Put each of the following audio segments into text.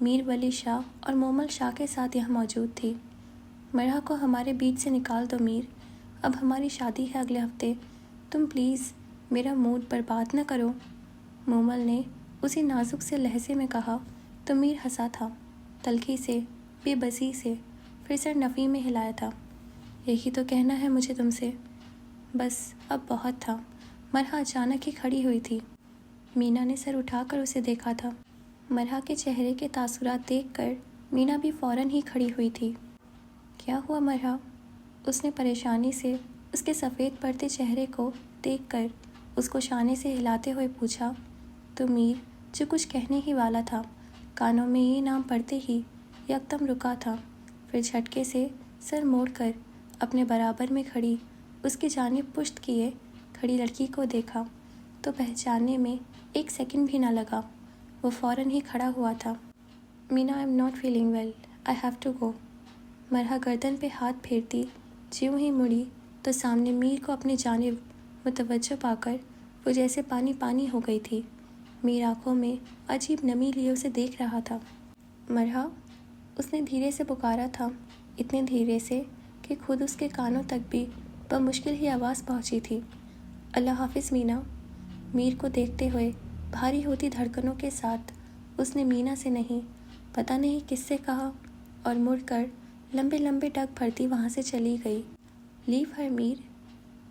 میر ولی شاہ اور مومل شاہ کے ساتھ یہاں موجود تھی۔ مرحا کو ہمارے بیچ سے نکال دو میر، اب ہماری شادی ہے اگلے ہفتے، تم پلیز میرا موڈ برباد نہ کرو، مومل نے اسی نازک سے لہجے میں کہا تو میر ہنسا تھا، تلخی سے، بے بسی سے، پھر سر نفی میں ہلایا تھا۔ یہی تو کہنا ہے مجھے تم سے، بس اب بہت تھا۔ مرحا اچانک ہی کھڑی ہوئی تھی۔ مینا نے سر اٹھا کر اسے دیکھا تھا۔ مرحا کے چہرے کے تاثرات دیکھ کر مینا بھی فوراً ہی کھڑی ہوئی تھی۔ کیا ہوا مرحا؟ اس نے پریشانی سے اس کے سفید پڑتے چہرے کو دیکھ کر اس کو شانے سے ہلاتے ہوئے پوچھا۔ تو میر جو کچھ کہنے ہی والا تھا، کانوں میں یہ نام پڑتے ہی یکدم رکا تھا، پھر جھٹکے سے سر موڑ کر اپنے برابر میں کھڑی اس کی جانب پشت کیے کھڑی لڑکی کو دیکھا تو پہچاننے میں ایک سیکنڈ بھی نہ لگا، وہ فوراً ہی کھڑا ہوا تھا۔ Mina I'm not feeling well, I have to go. مرحا گردن پہ ہاتھ پھیرتی جیوں ہی مڑی تو سامنے میر کو اپنی جانب متوجہ پا کر وہ جیسے پانی پانی ہو گئی تھی۔ میر آنکھوں میں عجیب نمی لیے اسے دیکھ رہا تھا۔ مرحا، اس نے دھیرے سے پکارا تھا، اتنے دھیرے سے کہ خود اس کے کانوں تک بھی بمشکل ہی آواز پہنچی تھی۔ اللہ حافظ مینا۔ میر کو دیکھتے ہوئے بھاری ہوتی دھڑکنوں کے ساتھ اس نے مینا سے نہیں پتہ نہیں کس سے کہا اور مڑ کر لمبے لمبے ڈگ بھرتی وہاں سے چلی گئی۔ لیو ہر میر۔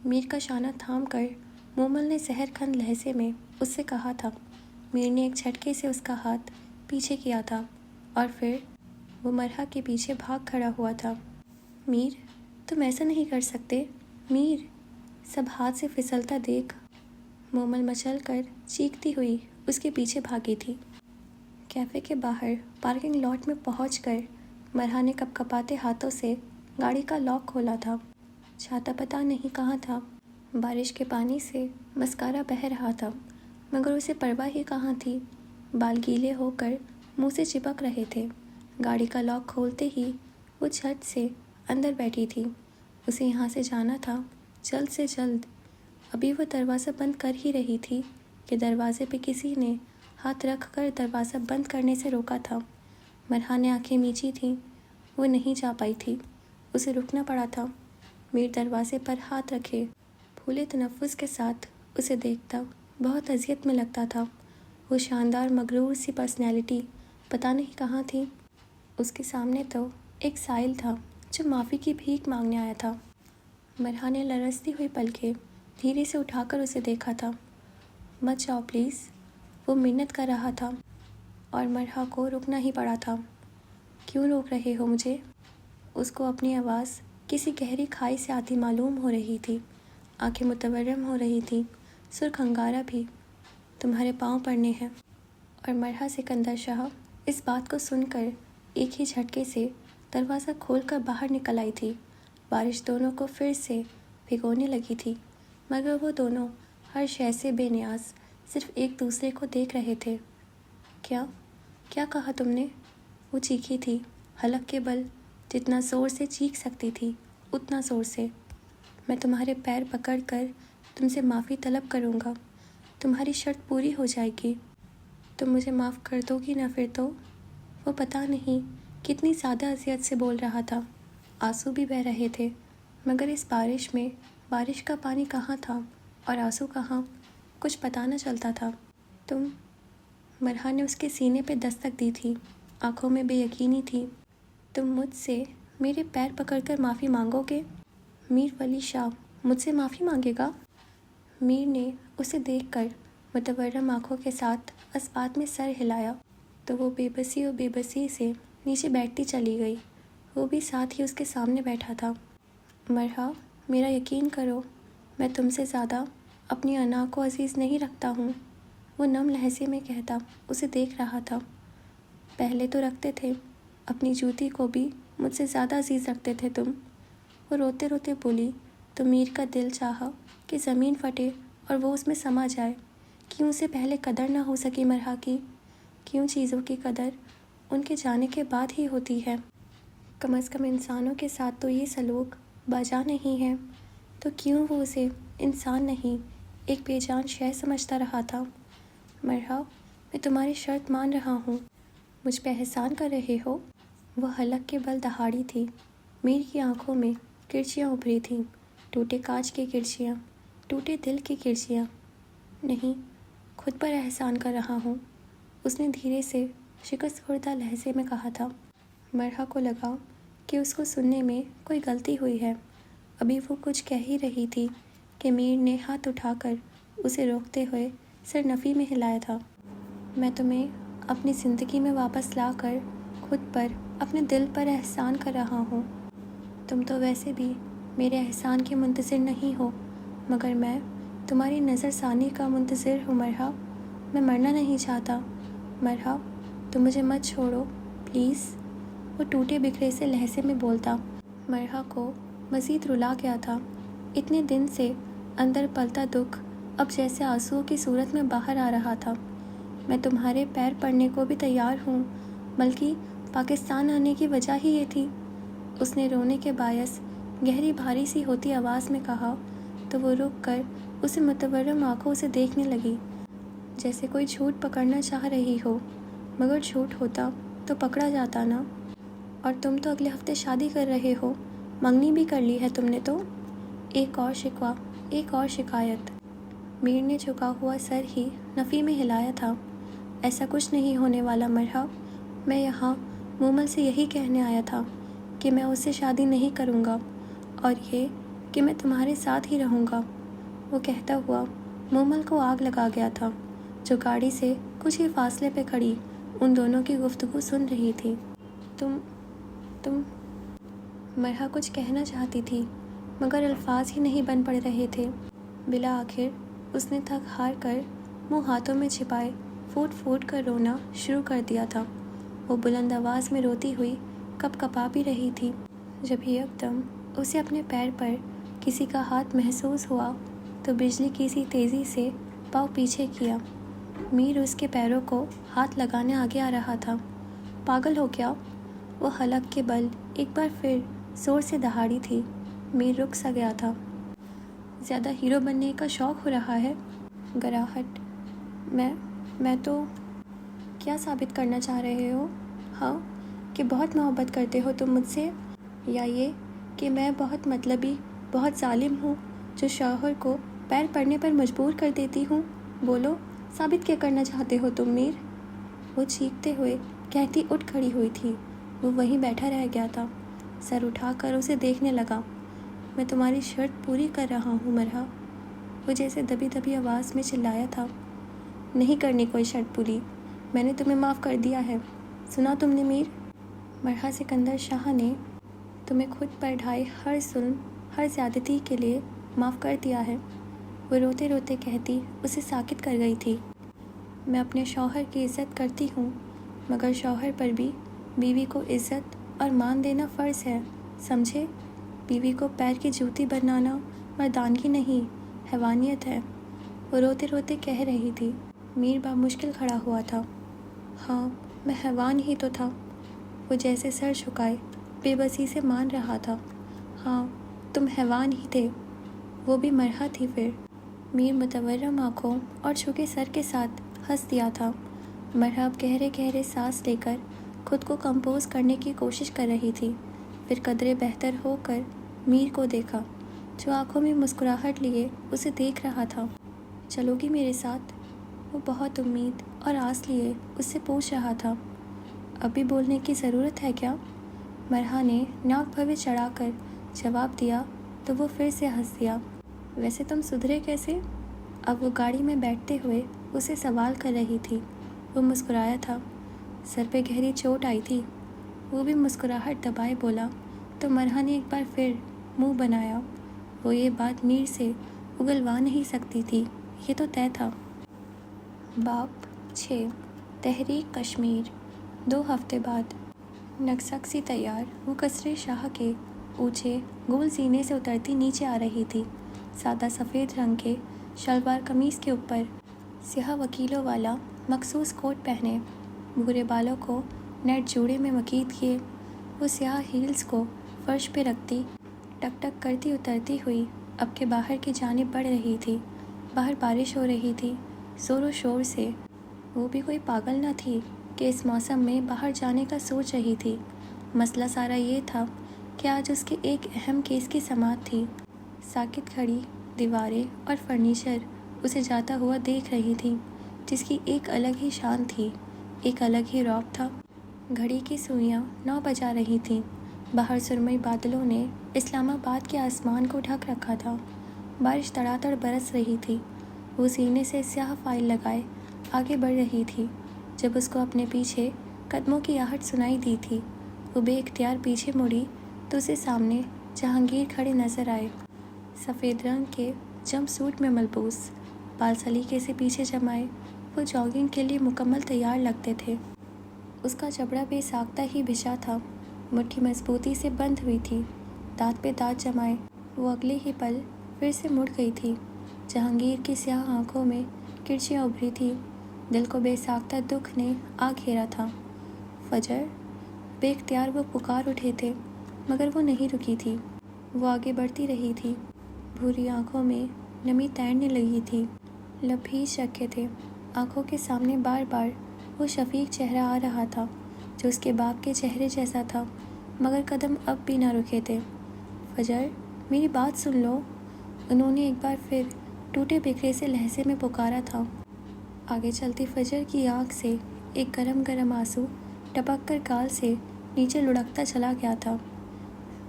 میر کا شانہ تھام کر مومل نے زہر کھن لہجے میں اس سے کہا تھا۔ میر نے ایک جھٹکے سے اس کا ہاتھ پیچھے کیا تھا اور پھر وہ مرحا کے پیچھے بھاگ کھڑا ہوا تھا۔ میر، تم ایسا نہیں کر سکتے، میر، سب ہاتھ سے پھسلتا دیکھ مومل مچل کر چیختی ہوئی اس کے پیچھے بھاگی تھی۔ کیفے کے باہر پارکنگ لاٹ میں پہنچ کر مرحا نے کپکپاتے ہاتھوں سے گاڑی کا لاک کھولا تھا۔ چھاتا پتہ نہیں کہاں تھا، بارش کے پانی سے مسکارا بہہ رہا تھا، مگر اسے پرواہ ہی کہاں تھی، بال گیلے ہو کر منہ سے چپک رہے تھے۔ گاڑی کا لاک کھولتے ہی وہ جھٹ سے اندر بیٹھی تھی۔ اسے یہاں سے جانا تھا، جلد سے جلد۔ ابھی وہ دروازہ بند کر ہی رہی تھی کہ دروازے پہ کسی نے ہاتھ رکھ کر دروازہ بند کرنے سے روکا تھا۔ مرحا نے آنکھیں میچی تھیں، وہ نہیں جا پائی تھی، اسے رکنا پڑا تھا۔ میر دروازے پر ہاتھ رکھے پھولے تنفس کے ساتھ اسے دیکھتا بہت اذیت میں لگتا تھا۔ وہ شاندار مغرور سی پرسنالٹی پتہ نہیں کہاں تھی۔ اس کے سامنے تو ایک سائل تھا جو معافی کی بھیک مانگنے آیا تھا۔ مرحا نے لرزتی ہوئی پلکیں دھیرے سے اٹھا کر اسے دیکھا تھا۔ مت جاؤ پلیز، وہ منت کر رہا تھا اور مرحا کو رکنا ہی پڑا تھا۔ کیوں روک رہے ہو مجھے؟ اس کو اپنی آواز کسی گہری کھائی سے آتی معلوم ہو رہی تھی، آنکھیں متورم ہو رہی تھیں، سرخ انگارہ بھی۔ تمہارے پاؤں پڑنے ہیں۔ اور مرحا سکندر شاہ اس بات کو سن کر ایک ہی جھٹکے سے دروازہ کھول کر باہر نکل آئی تھی۔ بارش دونوں کو پھر سے بھگونے لگی تھی، مگر وہ دونوں ہر شے سے بے نیاز صرف ایک دوسرے کو دیکھ رہے تھے۔ کیا کہا تم نے؟ وہ چیخی تھی، حلق کے بل جتنا زور سے چیخ سکتی تھی اتنا زور سے۔ میں تمہارے پیر پکڑ کر تم سے معافی طلب کروں گا، تمہاری شرط پوری ہو جائے گی، تم مجھے معاف کر دو گی نہ؟ پھر تو وہ پتہ نہیں کتنی زیادہ اذیت سے بول رہا تھا، آنسو بھی بہہ رہے تھے، مگر اس بارش میں بارش کا پانی کہاں تھا اور آنسو کہاں، کچھ پتہ نہ چلتا تھا۔ تم، مرحا نے اس کے سینے پہ دستک دی تھی، آنکھوں میں بے یقینی تھی۔ تم مجھ سے میرے پیر پکڑ کر معافی مانگو گے؟ میر ولی شاہ مجھ سے معافی مانگے گا؟ میر نے اسے دیکھ کر متورم آنکھوں کے ساتھ اس بات میں سر ہلایا تو وہ بے بسی سے نیچے بیٹھتی چلی گئی۔ وہ بھی ساتھ ہی اس کے سامنے بیٹھا تھا۔ مرحا، میرا یقین کرو، میں تم سے زیادہ اپنی انا کو عزیز نہیں رکھتا ہوں، وہ نم لہجے میں کہتا اسے دیکھ رہا تھا۔ پہلے تو رکھتے تھے، اپنی جوتی کو بھی مجھ سے زیادہ عزیز رکھتے تھے تم۔ وہ روتے روتے بولی تو میر کا دل چاہا کہ زمین پھٹے اور وہ اس میں سما جائے۔ کیوں اسے پہلے قدر نہ ہو سکی مرحا کی؟ کیوں چیزوں کی قدر ان کے جانے کے بعد ہی ہوتی ہے؟ کم از کم انسانوں کے ساتھ تو یہ سلوک باجا نہیں ہے، تو کیوں وہ اسے انسان نہیں ایک بے جان شے سمجھتا رہا تھا؟ مرحا، میں تمہاری شرط مان رہا ہوں، مجھ پہ احسان کر رہے ہو؟ وہ حلق کے بل دہاڑی تھی۔ میر کی آنکھوں میں کرچیاں ابھری تھیں، ٹوٹے کانچ کی کرچیاں، ٹوٹے دل کی کرچیاں۔ نہیں، خود پر احسان کر رہا ہوں، اس نے دھیرے سے شکست خوردہ لہجے میں کہا تھا۔ مرحا کو لگا کہ اس کو سننے میں کوئی غلطی ہوئی ہے۔ ابھی وہ کچھ کہہ ہی رہی تھی کہ میر نے ہاتھ اٹھا کر اسے روکتے ہوئے سر نفی میں ہلایا تھا۔ میں تمہیں اپنی زندگی میں واپس لا کر خود پر، اپنے دل پر احسان کر رہا ہوں۔ تم تو ویسے بھی میرے احسان کے منتظر نہیں ہو، مگر میں تمہاری نظر ثانی کا منتظر ہوں مرحا۔ میں مرنا نہیں چاہتا مرحا، تم مجھے مت چھوڑو پلیز، وہ ٹوٹے بکھرے سے لہجے میں بولتا۔ مرحا کو مزید رلا گیا تھا۔ اتنے دن سے اندر پلتا دکھ اب جیسے آنسوؤں کی صورت میں باہر آ رہا تھا۔ میں تمہارے پیر پڑنے کو بھی تیار ہوں، بلکہ پاکستان آنے کی وجہ ہی یہ تھی، اس نے رونے کے باعث گہری بھاری سی ہوتی آواز میں کہا تو وہ رک کر اسے متورم آنکھوں سے دیکھنے لگی، جیسے کوئی جھوٹ پکڑنا چاہ رہی ہو، مگر جھوٹ ہوتا تو پکڑا جاتا نا۔ اور تم تو اگلے ہفتے شادی کر رہے ہو، منگنی بھی کر لی ہے تم نے تو۔ ایک اور شکوہ، ایک اور شکایت۔ میر نے جھکا ہوا سر ہی نفی میں ہلایا تھا۔ ایسا کچھ نہیں ہونے والا مرحا، میں یہاں مومل سے یہی کہنے آیا تھا کہ میں اس سے شادی نہیں کروں گا، اور یہ کہ میں تمہارے ساتھ ہی رہوں گا۔ وہ کہتا ہوا مومل کو آگ لگا گیا تھا، جو گاڑی سے کچھ ہی فاصلے پہ کھڑی ان دونوں کی گفتگو سن رہی تھی۔ تم مرحا کچھ کہنا چاہتی تھی، مگر الفاظ ہی نہیں بن پڑ رہے تھے۔ بالآخر اس نے تھک ہار کر منہ ہاتھوں میں چھپائے پھوٹ پھوٹ کر رونا شروع کر دیا تھا۔ وہ بلند آواز میں روتی ہوئی کپ کپا بھی رہی تھی، جب یکدم اسے اپنے پیر پر کسی کا ہاتھ محسوس ہوا تو بجلی کی سی تیزی سے پاؤں پیچھے کیا۔ میر اس کے پیروں کو ہاتھ لگانے آگے آ رہا تھا۔ پاگل ہو کیا؟ وہ حلق کے بل ایک بار پھر زور سے دہاڑی تھی۔ میر رک سا گیا تھا۔ زیادہ ہیرو بننے کا شوق ہو رہا ہے؟ گراہٹ۔ میں تو کیا ثابت کرنا چاہ رہے ہو؟ ہاں، کہ بہت محبت کرتے ہو تم مجھ سے، یا یہ کہ میں بہت مطلبی، بہت ظالم ہوں، جو شوہر کو پیر پڑنے پر مجبور کر دیتی ہوں؟ بولو، ثابت کیا کرنا چاہتے ہو تم میر؟ وہ چیختے ہوئے کہتی اٹھ کھڑی ہوئی تھی۔ وہ وہیں بیٹھا رہ گیا تھا، سر اٹھا کر اسے دیکھنے لگا۔ میں تمہاری شرط پوری کر رہا ہوں مرحا، وہ جیسے دبی دبی آواز میں چلایا تھا۔ نہیں کرنی کوئی شرط پوری، میں نے تمہیں معاف کر دیا ہے، سنا تم نے میر؟ مرحا سکندر شاہ نے تمہیں خود پر ڈھائے ہر ظلم، ہر زیادتی کے لیے معاف کر دیا ہے، وہ روتے روتے کہتی اسے ساکت کر گئی تھی۔ میں اپنے شوہر کی عزت کرتی ہوں، مگر شوہر پر بھی بیوی کو عزت اور مان دینا فرض ہے، سمجھے؟ بیوی کو پیر کی جوتی بنانا مردانگی نہیں، حیوانیت ہے، وہ روتے روتے کہہ رہی تھی۔ میر بامشکل کھڑا ہوا تھا۔ ہاں، میں حیوان ہی تو تھا، وہ جیسے سر جھکائے بے بسی سے مان رہا تھا۔ ہاں، تم حیوان ہی تھے، وہ بھی مرحا تھی پھر۔ میر متورم آنکھوں اور جھکے سر کے ساتھ ہنس دیا تھا۔ مرحا اب گہرے گہرے سانس لے کر خود کو کمپوز کرنے کی کوشش کر رہی تھی، پھر قدرے بہتر ہو کر میر کو دیکھا، جو آنکھوں میں مسکراہٹ لیے اسے دیکھ رہا تھا۔ چلو گی میرے ساتھ؟ وہ بہت امید اور آس لیے اس سے پوچھ رہا تھا۔ ابھی بولنے کی ضرورت ہے کیا؟ مرحا نے ناک بھوے چڑھا کر جواب دیا تو وہ پھر سے ہنس دیا۔ ویسے تم سدھرے کیسے؟ اب وہ گاڑی میں بیٹھتے ہوئے اسے سوال کر رہی تھی۔ وہ مسکرایا تھا۔ سر پہ گہری چوٹ آئی تھی، وہ بھی مسکراہٹ دبائے بولا تو مرحا نے ایک بار پھر منہ بنایا۔ وہ یہ بات میر سے اگلوا نہیں سکتی تھی، یہ تو طے تھا۔ باب 6 تحریک کشمیر۔ 2 ہفتے بعد نکسک سی تیار وہ قصرِ شاہ کے اونچے گول زینے سے اترتی نیچے آ رہی تھی۔ سادہ سفید رنگ کے شلوار قمیص کے اوپر سیاہ وکیلوں والا مخصوص کوٹ پہنے، بھورے بالوں کو نیٹ جوڑے میں مکید کیے، وہ سیاہ ہیلز کو فرش پہ رکھتی ٹک ٹک کرتی اترتی ہوئی اب کے باہر کی جانب بڑھ رہی تھی۔ باہر بارش ہو رہی تھی زور و شور سے۔ وہ بھی کوئی پاگل نہ تھی کہ اس موسم میں باہر جانے کا سوچ رہی تھی۔ مسئلہ سارا یہ تھا کہ آج اس کے ایک اہم کیس کی سماعت تھی۔ ساکت کھڑی دیواریں اور فرنیچر اسے جاتا ہوا دیکھ رہی تھی، جس کی ایک الگ ہی شان تھی، ایک الگ ہی رعب تھا۔ گھڑی کی سوئیاں 9 بجا رہی تھیں۔ باہر سرمئی بادلوں نے اسلام آباد کے آسمان کو ڈھک رکھا تھا۔ بارش تڑا تڑ برس رہی تھی۔ وہ سینے سے سیاہ فائل لگائے آگے بڑھ رہی تھی جب اس کو اپنے پیچھے قدموں کی آہٹ سنائی دی تھی۔ وہ بے اختیار پیچھے مڑی تو اسے سامنے جہانگیر کھڑے نظر آئے، سفید رنگ کے جمپ سوٹ میں ملبوس، بال سلیقے سے پیچھے جمائے۔ وہ جاگنگ کے لیے مکمل تیار لگتے تھے۔ اس کا جبڑا بے ساختہ ہی بچھا تھا، مٹھی مضبوطی سے بند ہوئی تھی، دانت پہ دانت جمائے۔ وہ اگلے ہی پل پھر سے مڑ گئی تھی۔ جہانگیر کی سیاہ آنکھوں میں کرچیاں ابھری تھی۔ دل کو بے ساختہ دکھ نے آ گھیرا تھا۔ فجر! بے اختیار وہ پکار اٹھے تھے، مگر وہ نہیں رکی تھی۔ وہ آگے بڑھتی رہی تھی۔ بھوری آنکھوں میں نمی تیرنے لگی تھی، لب بھیج رکھے تھے۔ آنکھوں کے سامنے بار بار وہ شفیق چہرہ آ رہا تھا جو اس کے باپ کے چہرے جیسا تھا، مگر قدم اب بھی نہ رکے تھے۔ فجر، میری بات سن لو، انہوں نے ایک بار پھر ٹوٹے بکھرے سے لہجے میں پکارا تھا۔ آگے چلتی فجر کی آنکھ سے ایک گرم گرم آنسو ٹپک کر گال سے نیچے لڑکتا چلا گیا تھا۔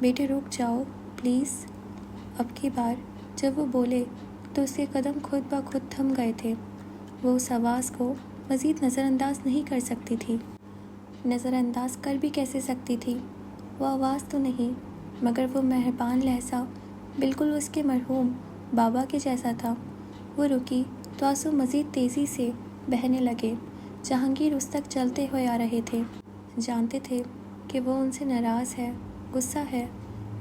بیٹے رک جاؤ پلیز۔ اب کی بار جب وہ بولے تو اس کے قدم خود بخود تھم گئے تھے۔ وہ اس آواز کو مزید نظر انداز نہیں کر سکتی تھی۔ نظر انداز کر بھی کیسے سکتی تھی؟ وہ آواز تو نہیں، مگر وہ مہربان لہجہ بالکل اس کے مرحوم بابا کے جیسا تھا۔ وہ رکی تو آنسو مزید تیزی سے بہنے لگے۔ جہانگیر اس تک چلتے ہوئے آ رہے تھے۔ جانتے تھے کہ وہ ان سے ناراض ہے، غصہ ہے،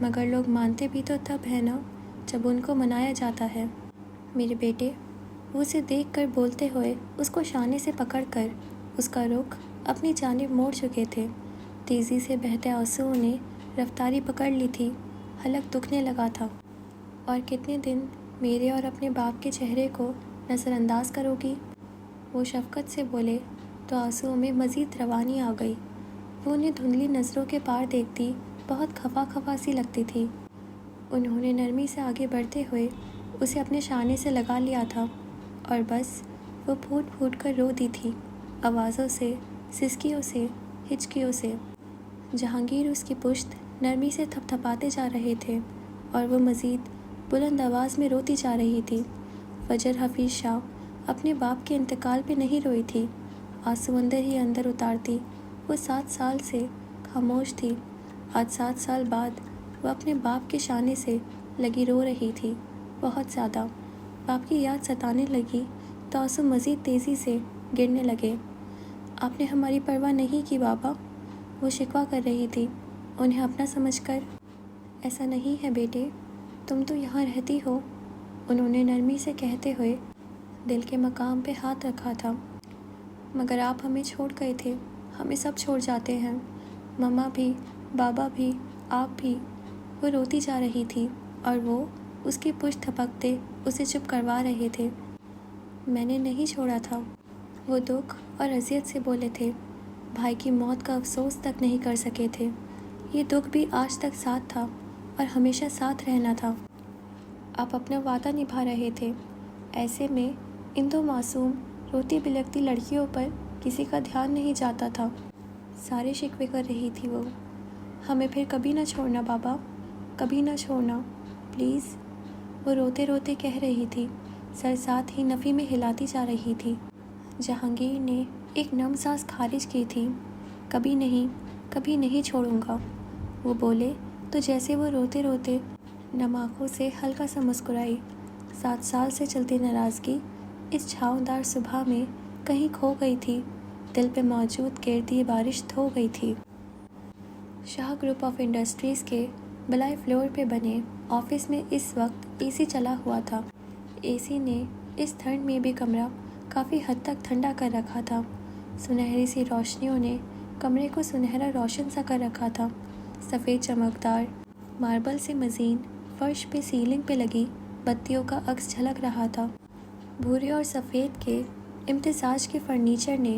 مگر لوگ مانتے بھی تو تب ہے نا جب ان کو منایا جاتا ہے۔ میرے بیٹے، وہ اسے دیکھ کر بولتے ہوئے اس کو شانے سے پکڑ کر اس کا رخ اپنی جانب موڑ چکے تھے۔ تیزی سے بہتے آنسوؤں نے رفتاری پکڑ لی تھی، حلق دکھنے لگا تھا۔ اور کتنے دن میرے اور اپنے باپ کے چہرے کو نظر انداز کرو گی؟ وہ شفقت سے بولے تو آنسوؤں میں مزید روانی آ گئی۔ وہ انہیں دھندلی نظروں کے پار دیکھتی بہت خفا خفا سی لگتی تھی۔ انہوں نے نرمی سے آگے بڑھتے ہوئے اسے اپنے شانے سے لگا لیا تھا، اور بس وہ پھوٹ پھوٹ کر رو دی تھی، آوازوں سے، سسکیوں سے، ہچکیوں سے۔ جہانگیر اس کی پشت نرمی سے تھپ تھپاتے جا رہے تھے، اور وہ مزید بلند آواز میں روتی جا رہی تھی۔ فجر حفیظ شاہ اپنے باپ کے انتقال پہ نہیں روئی تھی، آنسو اندر ہی اندر اتارتی۔ وہ 7 سال سے خاموش تھی، آج 7 سال بعد وہ اپنے باپ کے شانے سے لگی رو رہی تھی، بہت زیادہ۔ باپ کی یاد ستانے لگی تو آنسو مزید تیزی سے گرنے لگے۔ آپ نے ہماری پرواہ نہیں کی بابا، وہ شکوہ کر رہی تھی، انہیں اپنا سمجھ کر۔ ایسا نہیں ہے بیٹے، تم تو یہاں رہتی ہو، انہوں نے نرمی سے کہتے ہوئے دل کے مقام پہ ہاتھ رکھا تھا۔ مگر آپ ہمیں چھوڑ گئے تھے، ہمیں سب چھوڑ جاتے ہیں، مما بھی، بابا بھی، آپ بھی۔ وہ روتی جا رہی تھی اور وہ اس کی پشت تھپکتے اسے چپ کروا رہے تھے۔ میں نے نہیں چھوڑا تھا، وہ دکھ اور اذیت سے بولے تھے۔ بھائی کی موت کا افسوس تک نہیں کر سکے تھے۔ یہ دکھ بھی آج تک ساتھ تھا اور ہمیشہ ساتھ رہنا تھا۔ آپ اپنا وعدہ نبھا رہے تھے۔ ایسے میں ان 2 معصوم روتی بلکتی لڑکیوں پر کسی کا دھیان نہیں جاتا تھا۔ سارے شکوے کر رہی تھی وہ۔ ہمیں پھر کبھی نہ چھوڑنا بابا، کبھی نہ چھوڑنا پلیز، وہ روتے روتے کہہ رہی تھی، سر ساتھ ہی نفی میں ہلاتی جا رہی تھی۔ جہانگیر نے ایک نم سانس خارج کی تھی۔ کبھی نہیں چھوڑوں گا، وہ بولے تو جیسے وہ روتے روتے نم آنکھوں سے ہلکا سا مسکرائی۔ 7 سال سے چلتی ناراضگی اس چھاؤں دار صبح میں کہیں کھو گئی تھی، دل پہ موجود گرتی بارش دھو گئی تھی۔ شاہ گروپ آف انڈسٹریز کے بلائے فلور پہ بنے آفس میں اس وقت اے سی چلا ہوا تھا۔ اے سی نے اس ٹھنڈ میں بھی کمرہ کافی حد تک ٹھنڈا کر رکھا تھا۔ سنہری سی روشنیوں نے کمرے کو سنہرا روشن سا کر رکھا تھا۔ سفید چمکدار ماربل سے مزین فرش پہ سیلنگ پہ لگی بتیوں کا عکس جھلک رہا تھا۔ بھورے اور سفید کے امتزاج کے فرنیچر نے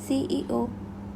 CEO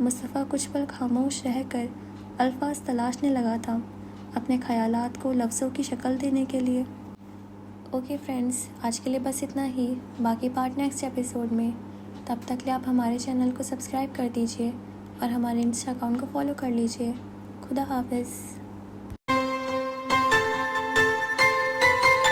مصطفیٰ کچھ پل خاموش رہ کر الفاظ تلاشنے لگا تھا اپنے خیالات کو لفظوں کی شکل دینے کے لیے۔ اوکے فرینڈز، آج کے لیے بس اتنا ہی، باقی پارٹ نیکسٹ ایپیسوڈ میں۔ تب تک لیے آپ ہمارے چینل کو سبسکرائب کر دیجیے اور ہمارے انسٹا اکاؤنٹ کو فالو کر لیجیے۔ خدا حافظ۔